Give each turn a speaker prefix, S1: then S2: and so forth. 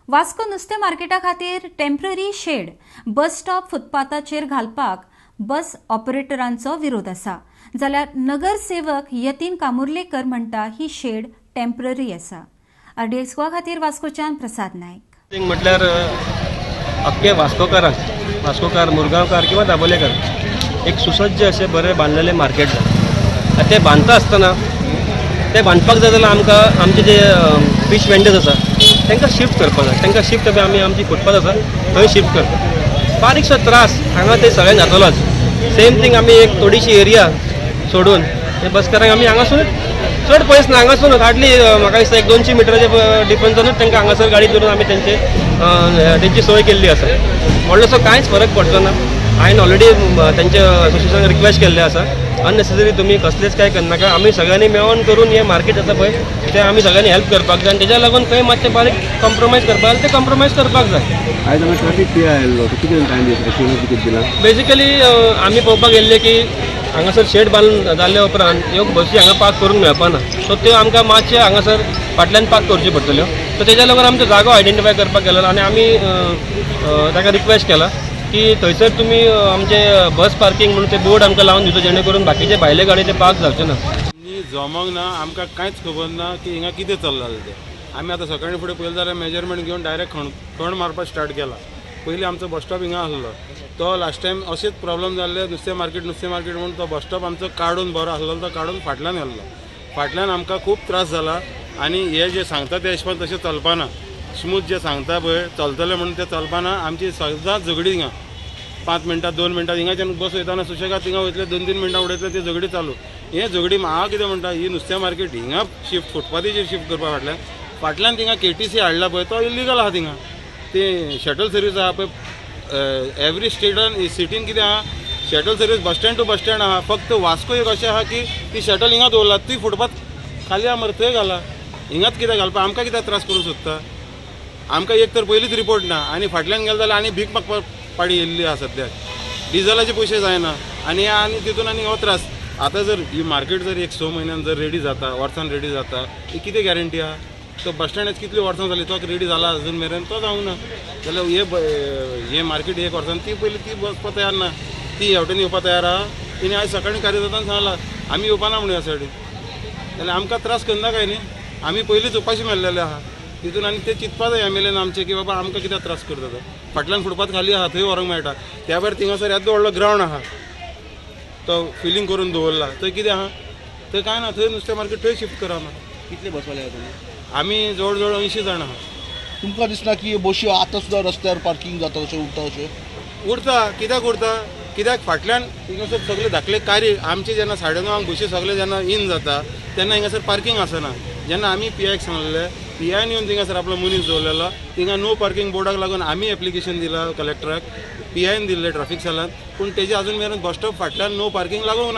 S1: वास्को नुस्तें मार्केटा खातीर temporary shade bus stop फुटपाथाचेर घालपाक बस ऑपरेटरांचो विरोध आसा, जाल्यार नगरसेवक यतीन कामुर्लेकर म्हणटा ही शेड टेम्पररी आसा। RDX गोवा खातीर वास्कोच्यान प्रसाद नायक।
S2: म्हटल्यार अख्खे वास्कोकार मुरगांवकार किंवा दाबोलेकर एक सुसज्ज असे बरे बांधलेले मार्केट जाय। ते बांदता आसतना ते बांदपाक जाय जाल्यार आमकां आमचे जे फिश वेंडर्स आसा तांकां शिफ्ट करपाक जाय। तांकां शिफ्ट आमी आमची फुटपाथ आसा थंय शिफ्ट करता। बारीकसो त्रास हांगा ते सगळ्यांक जातलोच। सेम थिंग आमी एक थोडीशी एरिया सोडून ते बसकारांक आमी हांगासून चड पयस ना, हांगासूनच हार्डली म्हाका दिसता 100-200 मिटराच्या डिफरन्सानूच तांकां हांगासर गाडी धरून आमी तेंची सोय केल्ली आसा। व्हडलोसो कांयच फरक पडचो ना। हांवें ऑलरेडी तेंच्या असोसिएशनाक रिक्वेस्ट केल्लें आसा, अननेसेसरी तुमी कसलेच काय करनाका, आमी सगळ्यांनी मेळोन करून हें मार्केट आसा पळय तें आमी सगळ्यांनी हेल्प करपाक जाय। आनी तेच्या लागून खंय मातशें बारीक कॉम्प्रोमायज करपाक जाय ते कॉम्प्रोमायज करपाक जाय।
S3: आयज आमी ट्रॅफिक पी आयल्लो कितें टायम कितें दिला?
S2: बेजिकली आमी पळोवपाक गेल्ले की हांगासर शेड बांदून जाल्ल्या उपरांत ह्यो बसी हांगा पार्क करूंक मेळपाना, सो त्यो आमकां मातशें हांगासर फाटल्यान पार्क करच्यो पडटल्यो। सो तेच्या लागून आमचो जागो आयडेंटिफाय करपाक गेलो आनी आमी ताका रिक्वेस्ट केला की थंयसर तुमी आमचे बस पार्किंग म्हणून ते बोर्ड आमकां लावन दिवचो, जेणे करून बाकीचे भायले गाडी ते पार्क जावचे ना।
S4: जमोंक ना, आमकां कांयच खबर ना की हिंगा कितें चल्लां तें। आमी आतां सकाळीं फुडें पळयलें जाल्यार मेजरमेंट घेवन डायरेक्ट खण मारपाक स्टार्ट केला। पयलीं आमचो बस स्टॉप हिंगा आसलो, तो लास्ट टायम अशेंच प्रॉब्लेम जाल्ले, नुस्तें मार्केट म्हणून तो बस स्टॉप आमचो काडून बरो आसलो तो काडून फाटल्यान व्हेल्लो। फाटल्यान आमकां खूब त्रास जाला आनी हे जे सांगता ते अशें तशें चलपाना। स्मूथ जे सांगता पळय चलतले म्हणून ते चलपाना। आमची सदांच झगडी हिंगा 5 मिनटां 2 मिनटां हिंगाच्यान बस वयताना सुशेगाद थिंगा वयतले 2-3 मिनटां उडयतले ती झगडी चालू। हे झगडी हांव कितें म्हणटा, ही नुस्तें मार्केट हिंगा शिफ्ट फुटपाथीचेर शिफ्ट करपा फाटल्यान थिंगा KTC हाडला पळय तो इलिगल आहा। थिंगा ते शटल सर्वीस आहा पळय, एवरी सिटीन कितें आहा, shuttle service bus stand to bus stand आहा। फक्त वास्को एक अशें आहा की ती शटल हिंगा दवरला, ती फुटपाथ खाली आहा मरे थंय घाला। हिंगाच कित्याक घालपा, आमकां कित्याक त्रास करूंक सोदता? आमकां एक तर पयलींच रिपोर्ट ना आनी फाटल्यान गेले जाल्यार आनी भीक मागपाक पाडी येयल्ली आहा सद्याक। डिझलाचे पयशे जायना आनी तितून आनी हो त्रास। आतां जर ही मार्केट जर 100 म्हयन्यान जर रेडी जाता, वर्सान रेडी जाता, ही कितें गॅरंटी आहा? तो बस स्टँडाच कितली वर्सां जाली तो रेडी जाला अजून मेरेन तो जावंक ना। जाल्यार हे मार्केट 1 वर्सान ती पयली ती वचपाक तयार ना, ती हेवटेन येवपाक तयार आहा। तिणें आयज सकाळीं कार्यजातान सांगलां आमी येवपाना म्हणून ह्या सायडीन, जाल्यार आमकां त्रास करना काय न्ही? आमी पयलींच उपाशी मेळ्ळेले आहा तितून आनी ते चिंतपा जाय MLAन आमचे की बाबा आमकां कित्याक त्रास करता तो। फाटल्यान फुटपाथ खाली आहा थंय व्हरोंक मेळटा, त्या भायर थिंगासर येदो व्हडलो ग्रावंड आहा तो फिलिंग करून दवरला, थंय कितें आहा? थंय कांय ना, थंय नुस्तें मार्केट थंय शिफ्ट करा ना।
S3: कितले बसवाले आहा तुमी?
S4: आमी जवळ जवळ 80 जाण आहा।
S5: तुमकां दिसना की बशी आतां सुद्दां रस्त्यार पार्किंग जाता अशें उरता अशें?
S4: उरता कित्याक फाटल्यान हिंगासर सगळे धाकले कार्य आमचे जेन्ना 9:30 बशी सगळे जेन्ना इन जाता तेन्ना हिंगासर पार्किंग आसना। जेन्ना आमी PIक सांगलेलें, PIन येवन थिंगासर आपलो मनीस दवरलेलो, थिंगा नो पार्किंग बोर्डाक लागून आमी एप्लिकेशन दिलां कलेक्टराक, PIन दिल्लें ट्रॅफिक सेलान, पूण तेजे अजून मेरेन बस स्टॉप फाटल्यान नो पार्किंग लागूंक ना।